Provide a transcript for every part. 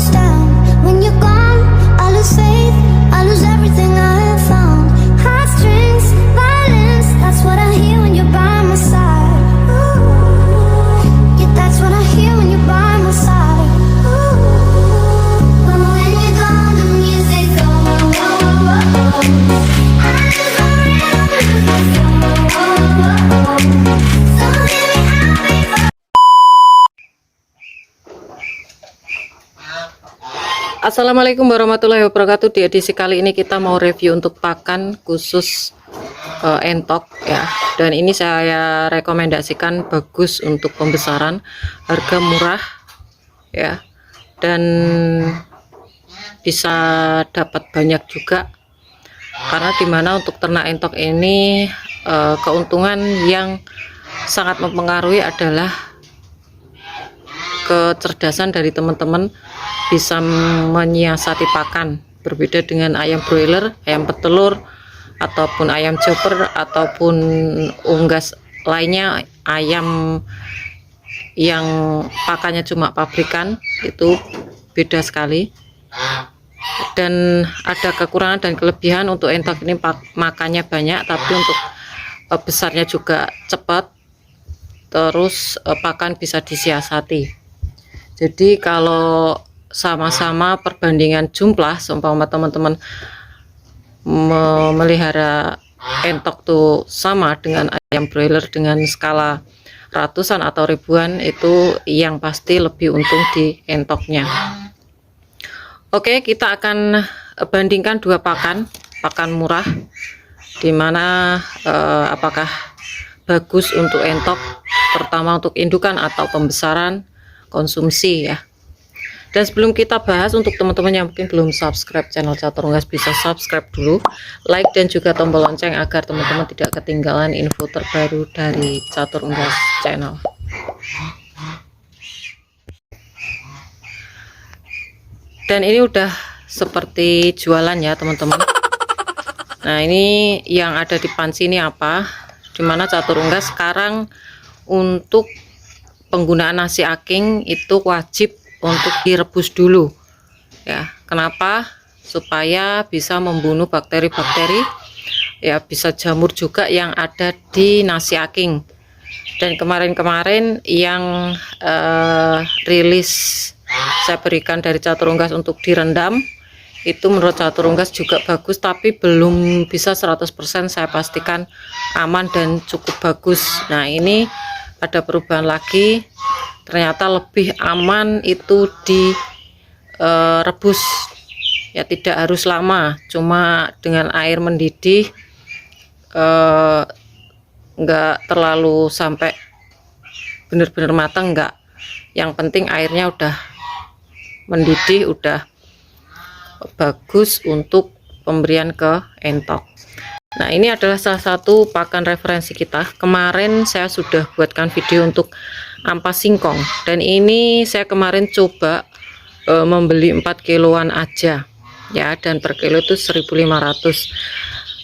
almost down. When you're gone, I lose faith, I lose everything I have found. Heartstrings, violence, that's what I hear when you're by my side. Ooh, yeah, that's what I hear when you're by my side. Ooh, but when you're gone, the music goes. I lose my rhythm, so give me happy. Assalamualaikum warahmatullahi wabarakatuh. Di edisi kali ini kita mau review untuk pakan khusus entok ya. Dan ini saya rekomendasikan bagus untuk pembesaran, harga murah ya. Dan bisa dapat banyak juga. Karena dimana untuk ternak entok ini keuntungan yang sangat mempengaruhi adalah kecerdasan dari teman-teman bisa menyiasati pakan, berbeda dengan ayam broiler, ayam petelur, ataupun ayam chopper, ataupun unggas lainnya, ayam yang pakannya cuma pabrikan, itu beda sekali. Dan ada kekurangan dan kelebihan. Untuk entok ini makannya banyak, tapi untuk besarnya juga cepat, terus pakan bisa disiasati. Jadi kalau sama-sama perbandingan jumlah, seumpama teman-teman memelihara entok tuh sama dengan ayam broiler dengan skala ratusan atau ribuan, itu yang pasti lebih untung di entoknya. Oke, kita akan bandingkan dua pakan murah, dimana apakah bagus untuk entok, terutama untuk indukan atau pembesaran konsumsi ya. Dan sebelum kita bahas, untuk teman-teman yang mungkin belum subscribe channel Catur Unggas, bisa subscribe dulu, like dan juga tombol lonceng agar teman-teman tidak ketinggalan info terbaru dari Catur Unggas channel. Dan ini udah seperti jualan ya teman-teman. Nah, ini yang ada di panci ini apa, dimana Catur Unggas sekarang untuk penggunaan nasi aking itu wajib untuk direbus dulu ya. Kenapa? Supaya bisa membunuh bakteri-bakteri ya, bisa jamur juga yang ada di nasi aking. Dan kemarin-kemarin yang rilis saya berikan dari Catur Unggas untuk direndam, itu menurut Catur Unggas juga bagus, tapi belum bisa 100% saya pastikan aman dan cukup bagus. Nah, ini ada perubahan lagi, ternyata lebih aman itu direbus ya, tidak harus lama, cuma dengan air mendidih, enggak terlalu sampai benar-benar matang, enggak, yang penting airnya udah mendidih, udah bagus untuk pemberian ke entok. Nah, ini adalah salah satu pakan referensi kita. Kemarin saya sudah buatkan video untuk ampas singkong, dan ini saya kemarin coba membeli 4 kiloan aja ya, dan per kilo itu 1.500.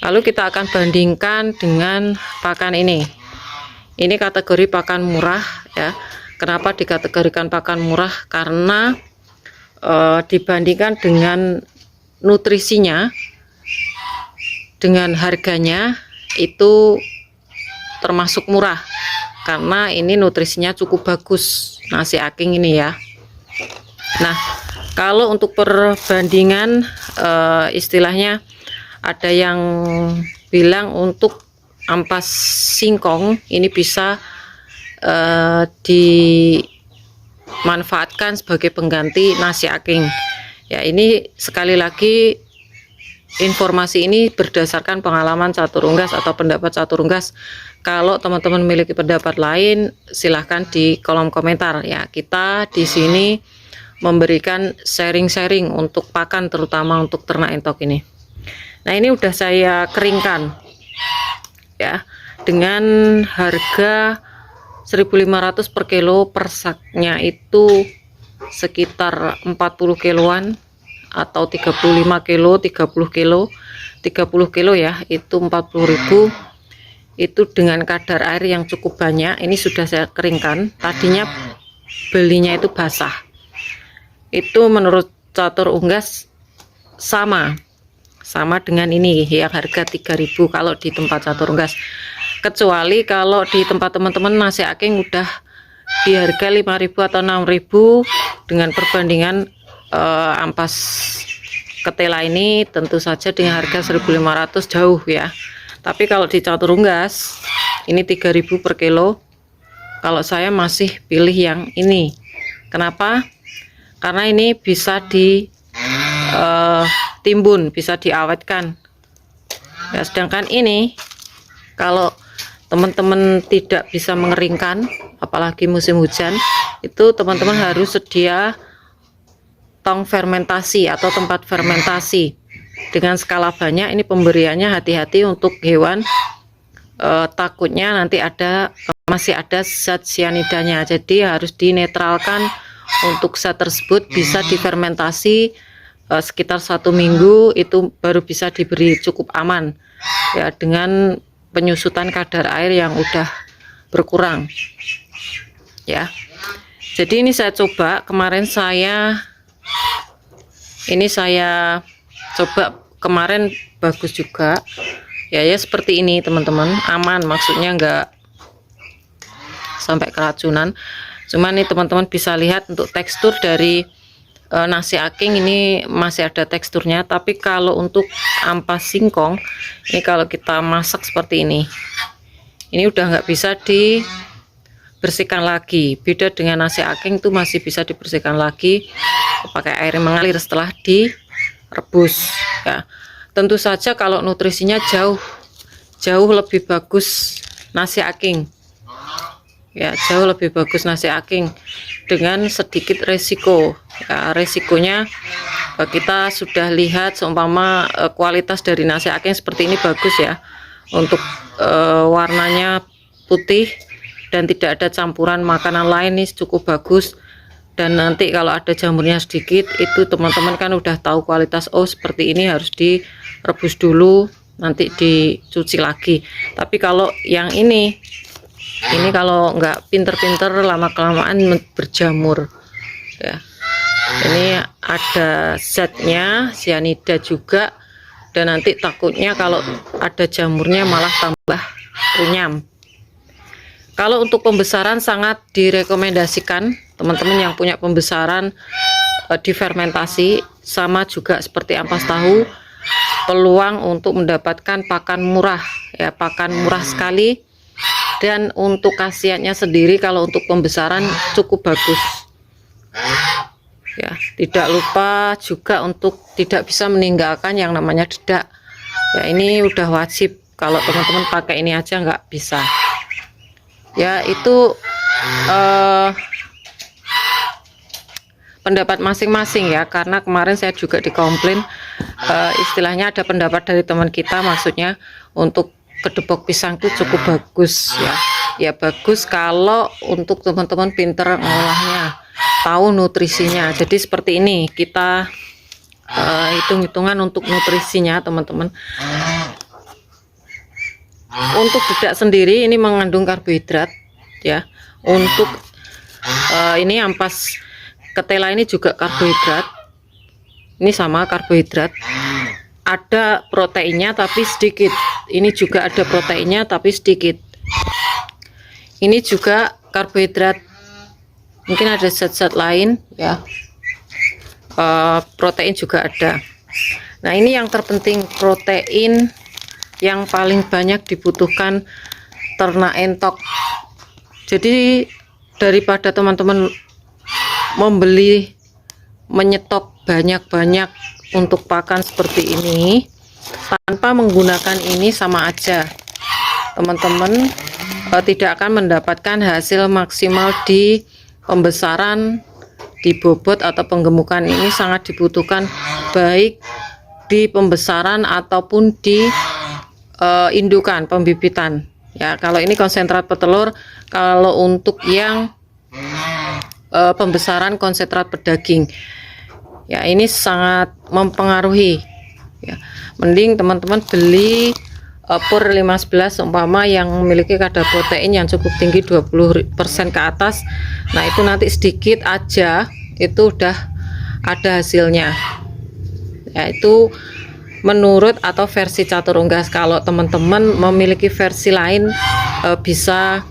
Lalu kita akan bandingkan dengan pakan ini. Ini kategori pakan murah ya. Kenapa dikategorikan pakan murah? Karena dibandingkan dengan nutrisinya, dengan harganya itu termasuk murah, karena ini nutrisinya cukup bagus nasi aking ini ya. Nah, kalau untuk perbandingan istilahnya ada yang bilang untuk ampas singkong ini bisa dimanfaatkan sebagai pengganti nasi aking ya. Ini sekali lagi, informasi ini berdasarkan pengalaman Catur Unggas atau pendapat Catur Unggas. Kalau teman-teman memiliki pendapat lain, silahkan di kolom komentar ya. Kita di sini memberikan sharing-sharing untuk pakan, terutama untuk ternak entok ini. Nah, ini udah saya keringkan ya, dengan harga 1.500 per kilo, per saknya itu sekitar 40 kiloan atau 35 kilo, 30 kilo, 30 kilo ya, itu 40.000. Itu dengan kadar air yang cukup banyak. Ini sudah saya keringkan, tadinya belinya itu basah. itu menurut Catur Unggas sama dengan ini yang harga 3.000 kalau di tempat Catur Unggas, kecuali kalau di tempat teman-teman nasi aking udah di harga 5.000 atau 6.000 dengan perbandingan ampas ketela ini tentu saja dengan harga 1.500 jauh ya. Tapi kalau di Catur Unggas ini 3.000 per kilo, kalau saya masih pilih yang ini. Kenapa? Karena ini bisa ditimbun, bisa diawetkan ya, sedangkan ini kalau teman-teman tidak bisa mengeringkan, apalagi musim hujan, itu teman-teman harus sedia tong fermentasi atau tempat fermentasi dengan skala banyak. Ini pemberiannya hati-hati untuk hewan, takutnya nanti masih ada zat cyanidanya, jadi harus dinetralkan. Untuk zat tersebut bisa difermentasi sekitar 1 minggu, itu baru bisa diberi, cukup aman ya, dengan penyusutan kadar air yang udah berkurang ya. Jadi ini saya coba kemarin, saya coba kemarin, bagus juga ya, seperti ini teman-teman, aman, maksudnya enggak sampai keracunan. Cuman nih teman-teman bisa lihat untuk tekstur dari nasi aking ini masih ada teksturnya. Tapi kalau untuk ampas singkong ini, kalau kita masak seperti ini udah nggak bisa dibersihkan lagi. Beda dengan nasi aking itu masih bisa dibersihkan lagi pakai air yang mengalir setelah direbus ya. Tentu saja kalau nutrisinya jauh lebih bagus nasi aking ya, jauh lebih bagus nasi aking dengan sedikit resiko ya. Resikonya kita sudah lihat, seumpama kualitas dari nasi aking seperti ini bagus ya, untuk warnanya putih dan tidak ada campuran makanan lain, ini cukup bagus. Dan nanti kalau ada jamurnya sedikit, itu teman-teman kan udah tahu kualitas, oh seperti ini harus direbus dulu, nanti dicuci lagi. Tapi kalau yang ini kalau nggak pinter-pinter, lama-kelamaan berjamur ya. Ini ada zatnya cyanida juga, dan nanti takutnya kalau ada jamurnya malah tambah runyam. Kalau untuk pembesaran sangat direkomendasikan teman-teman yang punya pembesaran difermentasi, sama juga seperti ampas tahu, peluang untuk mendapatkan pakan murah ya, pakan murah sekali. Dan untuk khasiatnya sendiri, kalau untuk pembesaran cukup bagus ya. Tidak lupa juga untuk tidak bisa meninggalkan yang namanya dedak ya, ini udah wajib. Kalau teman-teman pakai ini aja nggak bisa ya. Itu pendapat masing-masing ya, karena kemarin saya juga dikomplain, istilahnya ada pendapat dari teman kita, maksudnya untuk kedebok pisang itu cukup bagus ya. Ya bagus kalau untuk teman-teman pinter ngolahnya, tahu nutrisinya. Jadi seperti ini kita hitung-hitungan untuk nutrisinya teman-teman. Untuk dedak sendiri ini mengandung karbohidrat ya. Untuk ini ampas ketela ini juga karbohidrat, ini sama karbohidrat. Ada proteinnya tapi sedikit, ini juga ada proteinnya tapi sedikit. Ini juga karbohidrat, mungkin ada zat-zat lain ya. Protein juga ada. Nah ini yang terpenting, protein yang paling banyak dibutuhkan ternak entok. Jadi daripada teman-teman menyetok banyak-banyak untuk pakan seperti ini, tanpa menggunakan ini sama aja teman-teman, tidak akan mendapatkan hasil maksimal di pembesaran, di bobot atau penggemukan. Ini sangat dibutuhkan baik di pembesaran ataupun di indukan, pembibitan ya. Kalau ini konsentrat petelur, kalau untuk yang pembesaran konsentrat pedaging ya, ini sangat mempengaruhi ya. Mending teman-teman beli pur 511 umpama yang memiliki kadar protein yang cukup tinggi 20% ke atas. Nah itu nanti sedikit aja itu udah ada hasilnya. Yaitu menurut atau versi catur unggas. Kalau teman-teman memiliki versi lain bisa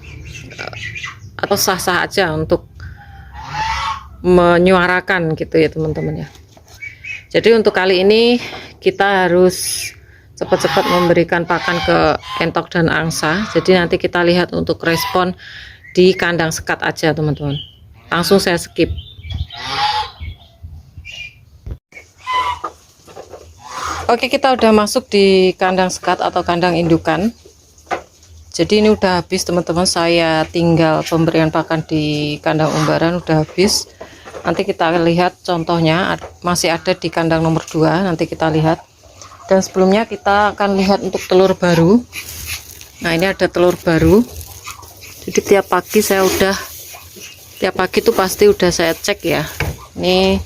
atau sah-sah aja untuk menyuarakan gitu ya teman-teman ya. Jadi untuk kali ini kita harus cepat-cepat memberikan pakan ke entok dan angsa. Jadi nanti kita lihat untuk respon di kandang sekat aja teman-teman. Langsung saya skip. Oke, kita udah masuk di kandang sekat atau kandang indukan. Jadi ini udah habis teman-teman, saya tinggal pemberian pakan di kandang umbaran udah habis. Nanti kita lihat contohnya masih ada di kandang nomor 2, nanti kita lihat. Dan sebelumnya kita akan lihat untuk telur baru. Nah, ini ada telur baru. Jadi tiap pagi itu pasti udah saya cek ya. Ini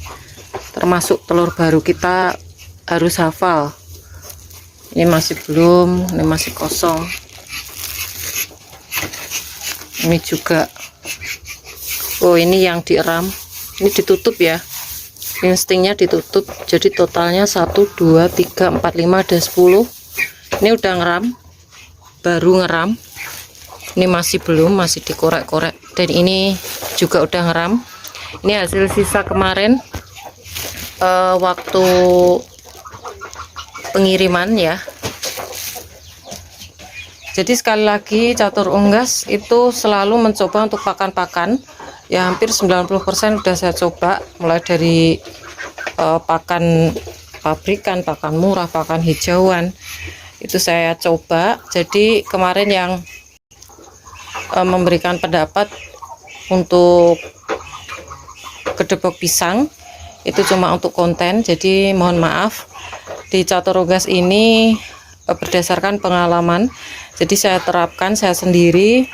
termasuk telur baru, kita harus hafal. Ini masih belum, ini masih kosong. Ini juga, oh ini yang dieram, ini ditutup ya, instingnya ditutup. Jadi totalnya 1 2 3 4 5 ada 10. Ini udah ngeram, baru ngeram. Ini masih belum, masih dikorek-korek. Dan ini juga udah ngeram. Ini hasil sisa kemarin waktu pengiriman ya. Jadi sekali lagi catur unggas itu selalu mencoba untuk pakan-pakan ya, hampir 90% udah saya coba, mulai dari pakan pabrikan, pakan murah, pakan hijauan itu saya coba. Jadi kemarin yang memberikan pendapat untuk gedebok pisang itu cuma untuk konten, jadi mohon maaf. Di catur unggas ini berdasarkan pengalaman, jadi saya terapkan, saya sendiri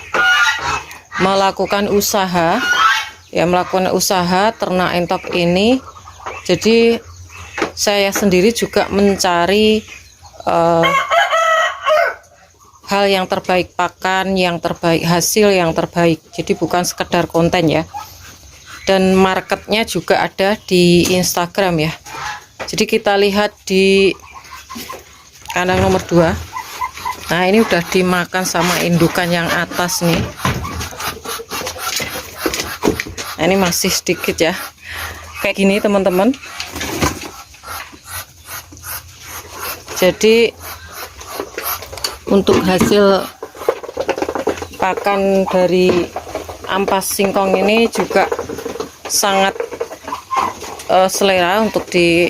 melakukan usaha ternak entok ini. Jadi saya sendiri juga mencari hal yang terbaik, pakan yang terbaik, hasil yang terbaik. Jadi bukan sekedar konten ya. Dan marketnya juga ada di Instagram ya. Jadi kita lihat di kandang nomor 2. Nah, ini udah dimakan sama indukan yang atas nih. Nah, ini masih sedikit ya, kayak gini teman-teman. Jadi untuk hasil pakan dari ampas singkong ini juga sangat selera untuk di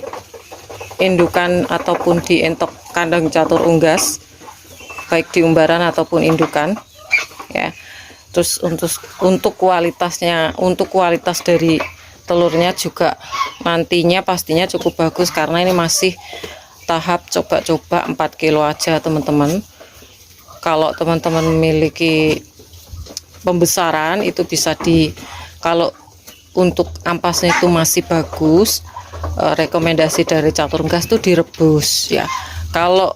indukan ataupun di entok kandang catur unggas, baik di umbaran ataupun indukan ya. Terus untuk kualitasnya, untuk kualitas dari telurnya juga nantinya pastinya cukup bagus, karena ini masih tahap coba-coba 4 kilo aja teman-teman. Kalau teman-teman memiliki pembesaran itu bisa kalau untuk ampasnya itu masih bagus, rekomendasi dari catur unggas itu direbus ya. Kalau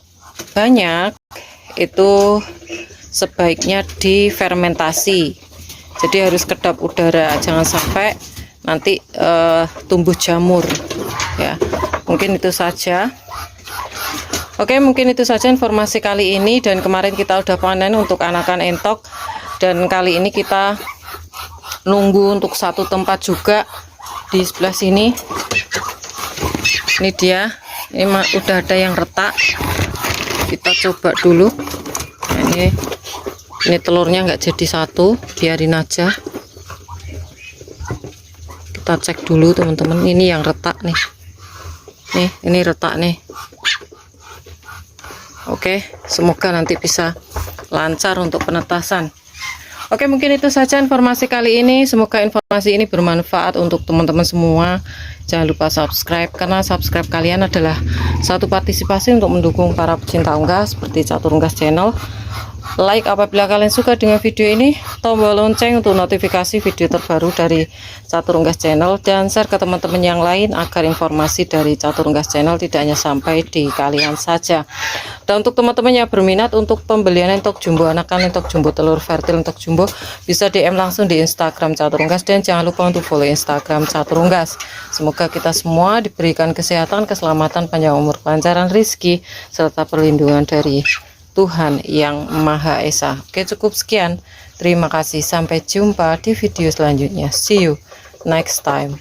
banyak itu sebaiknya difermentasi, jadi harus kedap udara, jangan sampai nanti tumbuh jamur ya. Mungkin itu saja. Oke, mungkin itu saja informasi kali ini. Dan kemarin kita udah panen untuk anakan entok, dan kali ini kita nunggu untuk satu tempat juga di sebelah sini. Ini dia, ini udah ada yang retak, kita coba dulu. Nah, ini telurnya nggak jadi satu, biarin aja. Kita cek dulu teman-teman, ini yang retak nih. Ini retak nih. Oke, semoga nanti bisa lancar untuk penetasan. Oke, mungkin itu saja informasi kali ini. Semoga informasi ini bermanfaat untuk teman-teman semua. Jangan lupa subscribe, karena subscribe kalian adalah satu partisipasi untuk mendukung para pecinta unggas seperti Catur Unggas Channel like apabila kalian suka dengan video ini, tombol lonceng untuk notifikasi video terbaru dari Catur Unggas Channel, dan share ke teman-teman yang lain agar informasi dari Catur Unggas Channel tidak hanya sampai di kalian saja. Dan untuk teman-teman yang berminat untuk pembelian entok jumbo anakan, entok jumbo telur fertil, entok jumbo, bisa DM langsung di Instagram Catur Unggas, dan jangan lupa untuk follow Instagram Catur Unggas. Semoga kita semua diberikan kesehatan, keselamatan, panjang umur, kelancaran rezeki, serta perlindungan dari Tuhan yang Maha Esa. Oke, cukup sekian. Terima kasih. Sampai jumpa di video selanjutnya. See you next time.